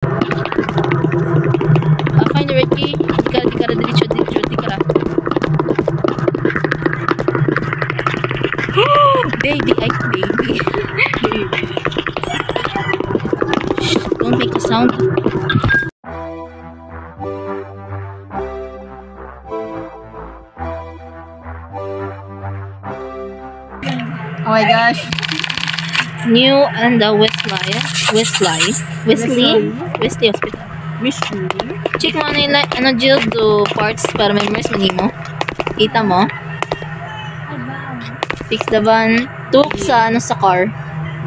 Find the red key. Di ka diretso. Baby, baby. Shh, don't make a sound. Oh my gosh. New and the Wesley Hospital. Check mo na yung Jill do parts para memories mo. Kita mo? Fix the van. Took sa car.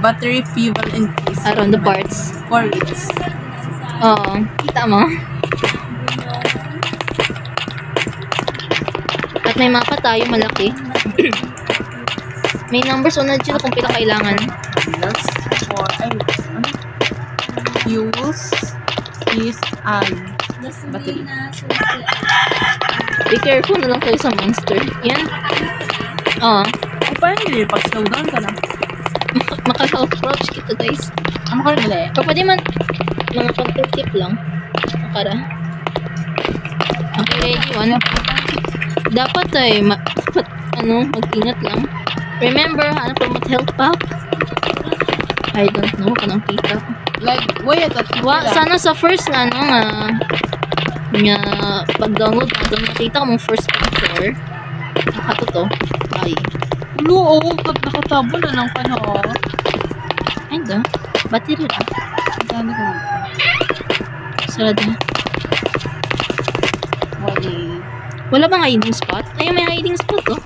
Battery, fuel, and keys. Around the parts. 4 weeks. Oo. Kita mo? At may mapa tayo malaki. May numbers on na dyan kung pila kailangan. Fuels, keys, and battery. Be careful na lang tayo sa monster. Yan. Oo. Paano nila pag-slow down ka na? Maka-approach kita guys. Ano ka nila eh? O pwede man mga pag-tip lang. Makara. Okay, ready? One. Dapat ay mag-ingat lang. Remember, ano promote health pack? I don't know kung anong kita. Like, wait, that's Sana sa first nga, nga pag-download natin, nakita ko mong first picture. Nakato to. Ay. Oo, nakatabo na lang pa na Ay, do. Battery ra. Saan ka? Sarada. Wala bang hiding spot? Ay, may hiding spot, oh.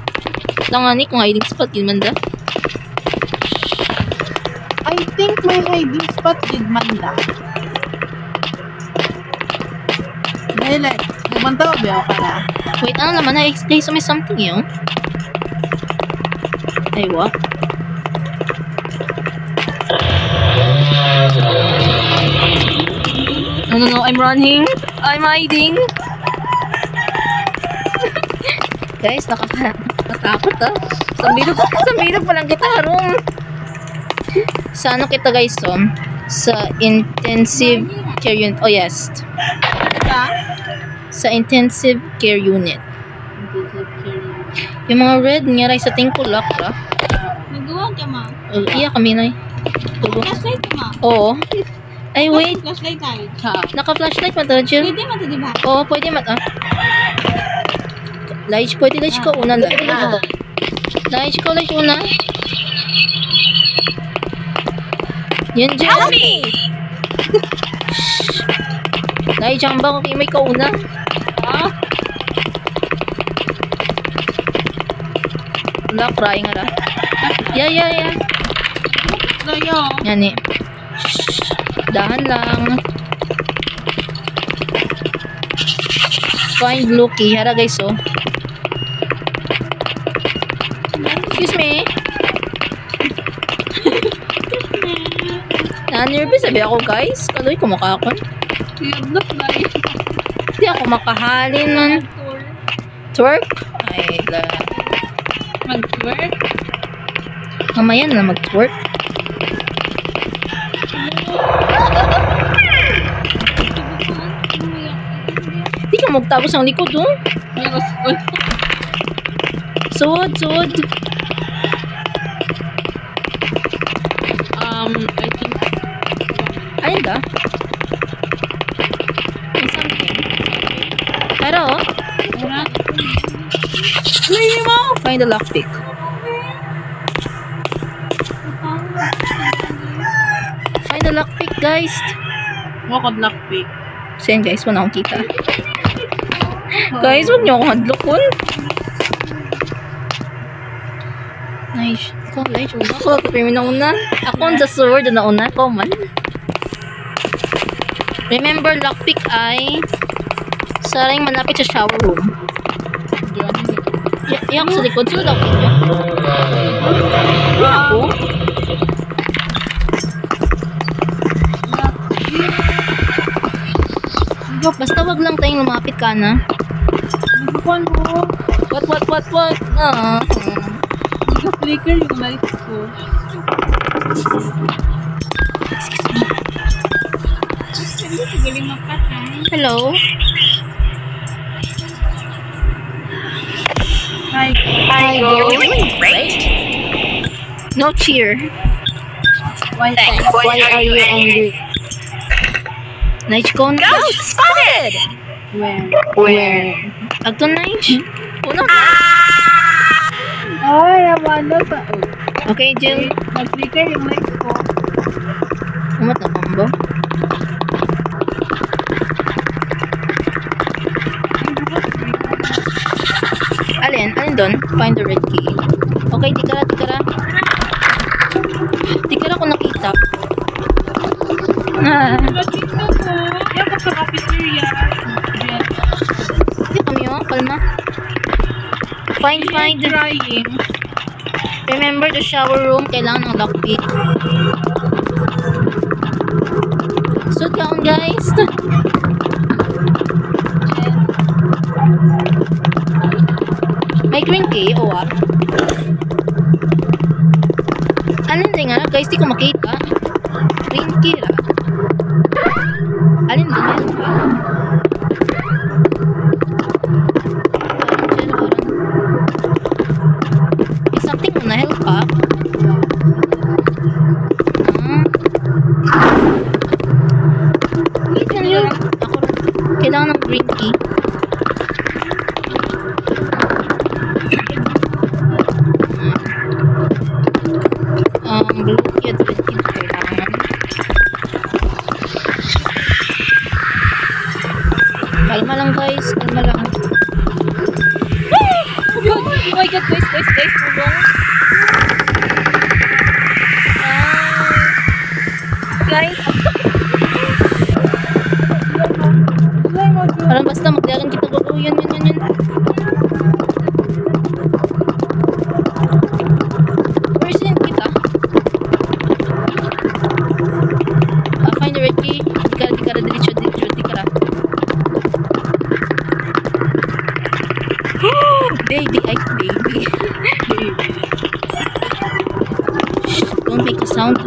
Langani kung hiding spot, yun man da. I think may hiding spot din man da. Dahil like, nagmantaw ba ka na? Wait, ano naman? Na-explain sa may something yun? Ay, what? No, I'm running. I'm hiding. Guys, nakatakot ah. Sambilog pa lang kita, room. Sa ano kita guys, sa intensive care unit. Oh, yes. Sa intensive care unit. Yung mga red nga rin sa tingkulak ra. Nagawa ka ma? Iya kami na. Flashlight ka ma? Oo. Ay, wait. Flashlight tayo. Naka-flashlight man to, Jill? Pwede man to, diba? Oo, pwede man. Pwede light ko una. Light ko una. Yan, Jill. Help me! Light jamba ko kayo may kauna. Wala, crying nga ra. Yeah. Yan eh. Dahan lang. Find blue key. Hara guys, oh. Excuse me. Na-nervous sabi ako guys. Kaloy ko makakon. Hindi ako makahalin man. Twerk? Ay, Mag-twerk? mamaya na mag-twerk. Di ka magtapos ang likod, oh. Suod. I think... Ayun ka? May something. Pero, find the lockpick. Find the lockpick, guys. Wakad lockpick. So yan, guys. Wala akong kita. Guys, huwag niyo akong hadlokon. Nice. Ikaw, guys. Ako, kapag na una. Ako ang sa sword na una. Ikaw man. Remember, lockpick ay saring malapit sa shower room. Iyak sa likod. So, lockpick niya. Ako. Basta wag lang tayong lumapit ka na. What? Naka-flicker yung light ko. Excuse me. Galing mapatay. Hello? Hi. No cheer. Why are you angry? Nice cone. Ghost spotted! Where? Agto nice. Una. Ay, naman na sa... Okay, Jill. Nag-flicker yung lights ko. Umat na combo. Alin doon? Find the red key. Okay, tikara. Tikara ko nakita. Nakita ko. Yan ko sa cafeteria. Hindi kami oh, kalma. Find. Trying. Remember the shower room, kailangan ng lockpick. Suit ka on, guys. May green key o what? Alin din nga, guys, di ko makita. Green key ra. Alin din yan ba? May something mo na help pa. Wait, ano yun? Ako, kailangan ng green key. Blue key at red key kailangan. Kalma lang guys, kalma lang. Oh my god, guys, tulong. Guys, parang basta magdagan kita go. Yun. Where's in kita? Find the red key. Dikara, diretso. Baby. Shh, don't make a sound.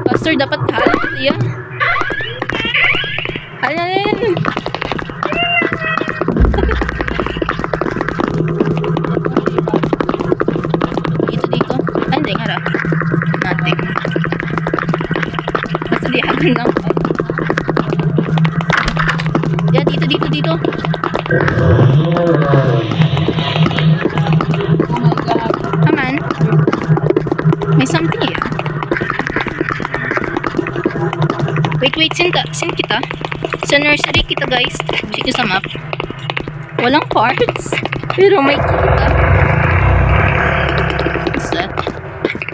Pastor, dapat halip niya. Alin. Dito. Hindi, harap. Nothing. Basta di hagan lang. Yeah, dito. Oh my god. Come on. May something here. Wait, sin kita. Sa nursery kita guys. Check nyo sa map. Walang parts. Pero may kita. What's that?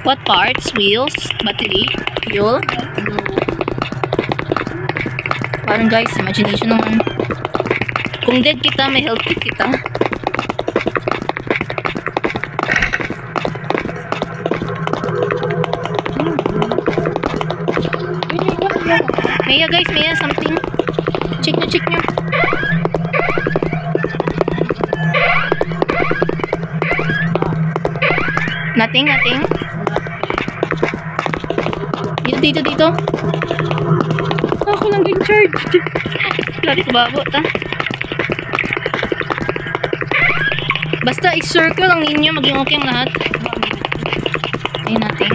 What parts? Wheels? Battery? Fuel? Parang guys, imagination naman. Kung dead kita, may health kit kita. Maya guys, something. Check nyo. Nothing. Dito. Ako lang din charge. Lari ko babo ta. Basta i-circle ang ninyo, maging okay ang lahat. Okay, nothing.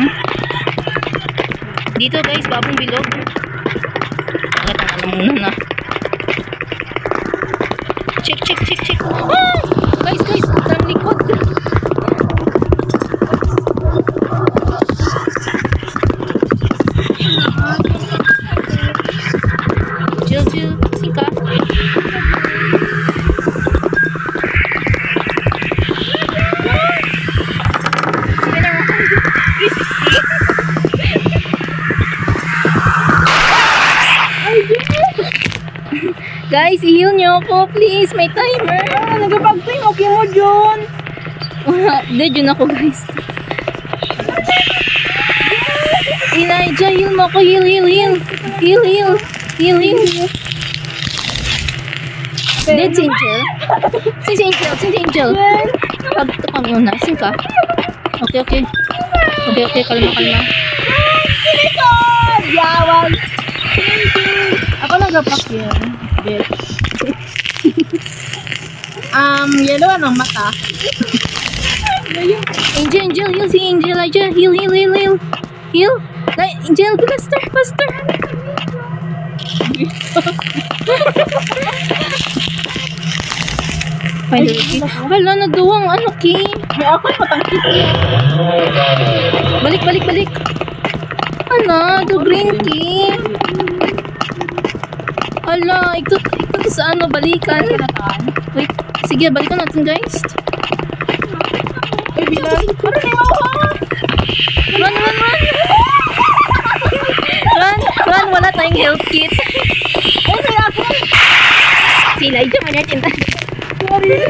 Dito guys, babong bilog. Alam muna na. Check. Ah! Guys, ang likod. Jill, singka. Guys, i-heal nyo ako, please. May timer. Nagapag-time. Okay mo, John. Dead yun ako, guys. Elijah, heal mo ako. Heal. Dead si Angel. Si Angel. Pagto kami una. Sing ka. Okay. Okay, kalma. Yawan! Ako nag-apak yan. Bitch. Yellow ang mata. Angel, heal si Angel aja. Heal. Angel, faster. Finally. Hala, nagawang ano, Ki? May ako yung matangkit. Balik. Ano, the green Ki? Hala, ito sa ano, balikan. Wait, sige, balikan natin, guys. Ay, bilang. Parang na ako. Run, wala tayong health kit. Okay, ako. Sila, ito man natin. Sorry.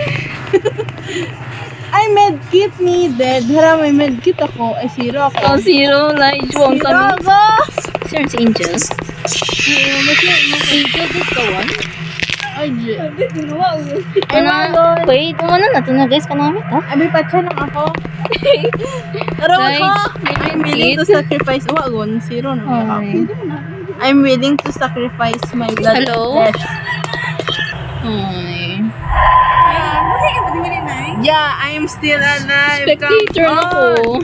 Ay, medkit needed. Hala, may medkit ako. Ay, zero ako. Oh, zero, like, huwag Zero kami. ako. Sure, si Angel. Angel, this the one. Ay, Ano? Wait, umano na ito na, guys, panamit, ha? Abi, patsa lang ako. Pero Guys, ako, I'm willing to sacrifice. Wagon, zero na ako. Ay. I'm willing to sacrifice my blood. Hello? flesh. Ay. Yeah, I'm still alive. Spectator Come ako. on.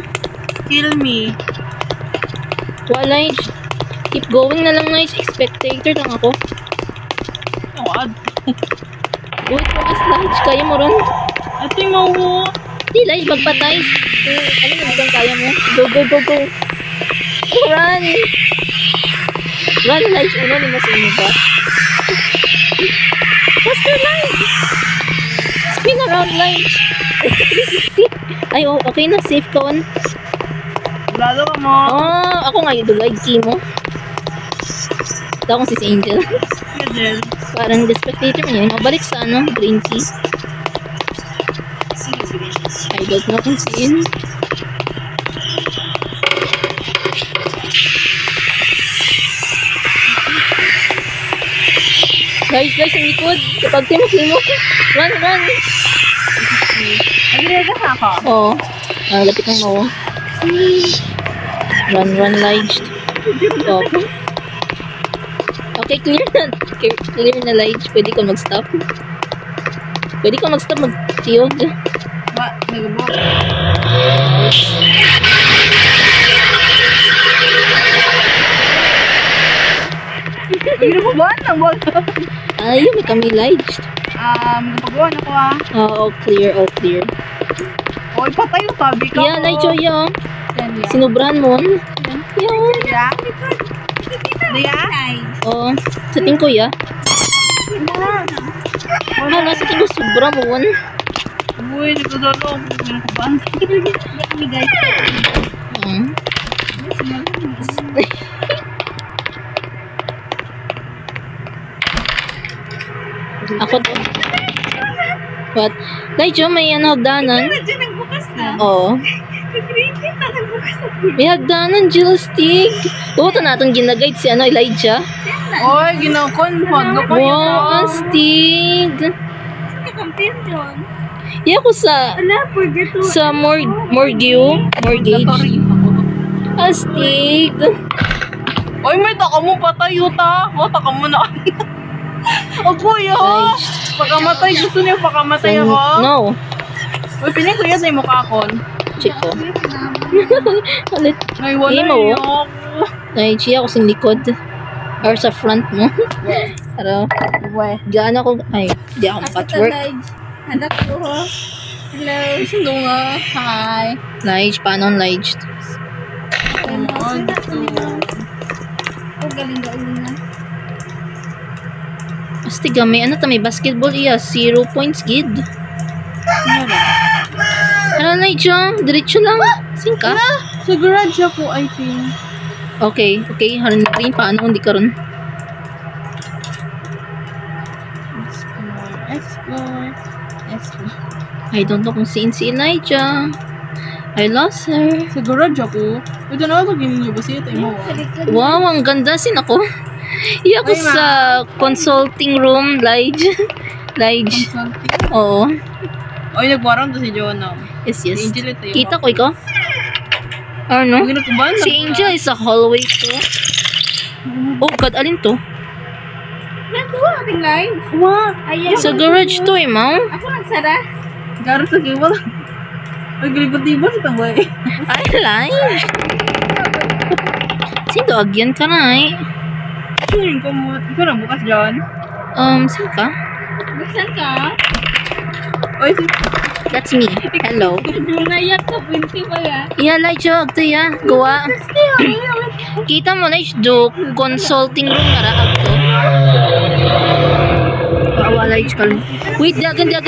Kill me. Wala, keep going na lang, guys. Spectator lang ako. What? Wait mo, Lige, kaya mo ron? Ito yung mawo. Di, Lige, magpatay. Ano na bang kaya mo? Go. Run, Lige. Una, lima sa inyo ba? Faster, Lige. Spin around, Lige. 360. Ay, oh, okay na. Safe ka, one. Lalo ka mo. Oh, ako nga yung Lige key mo. Ito akong si Angel. Angel. Parang the spectator man yun. Mabalik sa ano, green key. I don't know kung saan. Guys, ang likod. Kapag timok. Run. Nag-ready ka ako. Oo. Lapit ng mawa. Run, Lige. Oh. Okay, clear na, Lige. Pwede ka mag-stop. Mag-tiyog. Ba, nag-book. Ano mo ba? Nang-book. Ayun, may kami, Lige. Nagpagawa na ko All clear. Oy, patay yung tabi ka. Yeah, Lige, yeah. Yan. Sinubrahan mo. Yeah. Yeah? Diya? Oo. Sa tingin ko, yeah. Sa tingin ko, sobra mo, one. Uy, nagkadalo. Meron ko ba? Ako to. What? Lige, may hagdanan. Diyan nagbukas na. Oo. Nag-green na nagbukas na. May hagdanan, Jill Stick. Ito natin ginaguide si Elijah. Oy, ginakon. Wow, Astig. Kakampiyan yun. Yeah, ako sa mortgage. Astig. Oy, may taka mo patay, yuta. O, taka mo na. Opo, yo. Pagkamatay, gusto niya pagkamatay ako. No. Uy, pinay ko yan sa yung mukha kon. Check ko. Ulit. Ay, wala Imo. yun. Ay, siya ako sa likod. Or sa front mo. Pero, gaan ako. Ay, di ako patchwork. Anak ko, ho. Hello. Sundo nga. Hi. Lige, paano ang Lige? Galing daw na. Astig, may may basketball iya. 0 points, gid. Ano, Lige, diretso lang. Singka. Sa garage ako, I think. Okay. Harin green, paano hindi ka ron? Explore. I don't know kung si Elijah. I lost her. Sa garage ako. Ito na ako, ginin niyo ba siya? Tayo mo. Wow, ang ganda sin ako. Iya ako Ay, ma. sa consulting room, Lige. Oo. Oy, nagwarang to si Jonah. Yes. Si Angel ito yung Kita ko ikaw? Ano? Huwag na kumbala. Si Angel is sa hallway to. Oh God, alin to? Nagtuwa ating line. Wa. Ayan. Sa garage to eh, ma'am. Ako nagsara. Garo sa kiwa lang. Naglibot-libot ito ba eh. Ay, live. Sino agyan ka na eh? Sino ko mo? Ikaw na bukas dyan. Sino ka? Buksan ka? Oy, si... That's me. Hello. Yung nayak ka, 20 pa ya. Yeah, like joke to ya. Gawa. Kita mo na do consulting room para agto. Wala like kal. Wait, diagan like.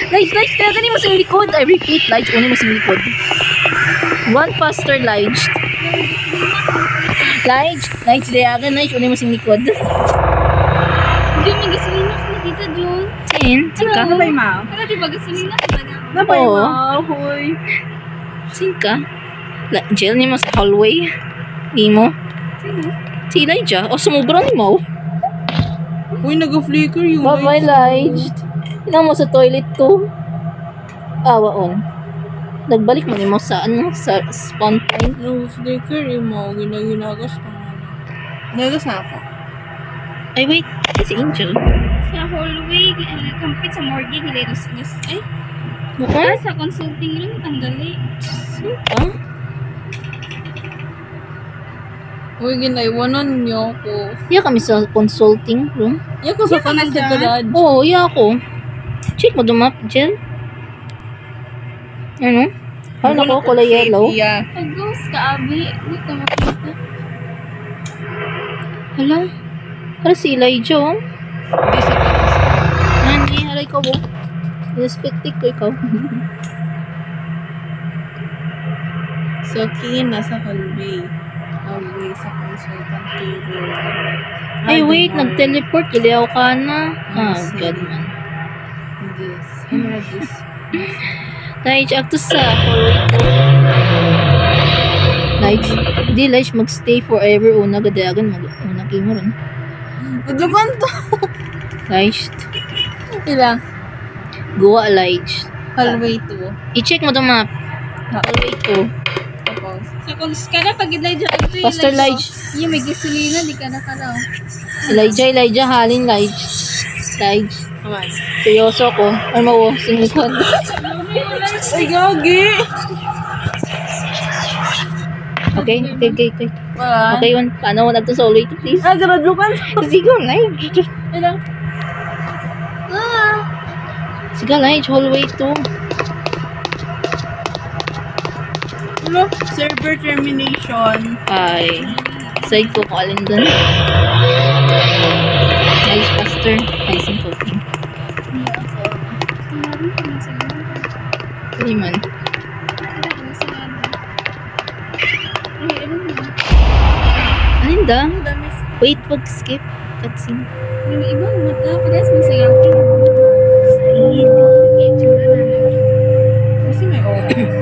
Like, diagan mo sa likod. I repeat, like, uni mo sa likod. One faster, like. Like, diagan, like, uni mo sa likod. Hindi may gasolina ka nakita, Jun. Sin ka? Ano ba yung mao? Ano, di ba gasolina ka ba na? Ano ba yung Oo. mao? Hoy. Sin ka? Jail ni mo sa hallway. Di mo? Sino? Si Elijah. O, sumubra ni mo. Uy, nag-flicker yung Bye-bye, Lige. Ina mo sa toilet to. Waon. Nagbalik mo ni mo sa ano, sa spawn point. Nag-flicker yung mao. Ginagagas na nga. Nagagas na ako. Ay, wait. Si Angel. Sa hallway, compete sa morgue, gileros gas. Ay, Bukan? sa consulting room, tanggali. Ah? Uy, ginaiwanan niyo ako. Iya kami sa consulting room. Iya ko sa kanan sa garage. Oo, iya ako. Check mo dumap, Jel. Ano? Ano ko, kulay yellow. Yeah. Pag-ghost ka, abi. Hindi ka makita. Hala? Hala si Elijah, oh. Hindi sa garage. Nani, hala ikaw, oh. Respectik ko ikaw. So, King nasa hallway. Hallway sa consultant table. Ay, wait. Nag-teleport. Iliaw ka na. God, man. Yes. Ano this? Lige, akto sa hallway to. Lige, di Lige, magstay forever. Una, gadagan. Una, kimo rin. Udlukan to. Lige, Ilang? gawa, Lige. Hallway to. I-check mo the map. Hallway to. Tapos. Sa cons ka na, pag Elijah, ito yung Faster, Lige. Yung may gasolina, di ka nakaraw. Elijah, halin, Lige. Lige. Aman. Seryoso ko. Ano mo, singlikod. Ay, gagi! Okay. Wala. Okay, one. Paano mo nagto-solo ito, please? Garadlukan. Sige, Lige. Ilang? Sige, Lige, hallway to. Ano? Server termination. Ay. Side ko kung alin dun. Nice, faster. Nice and cooking. Hindi man. Alin da? Wait, wag skip. Cutscene. Yung ibang mata, parehas may sayang. Kasi may oras.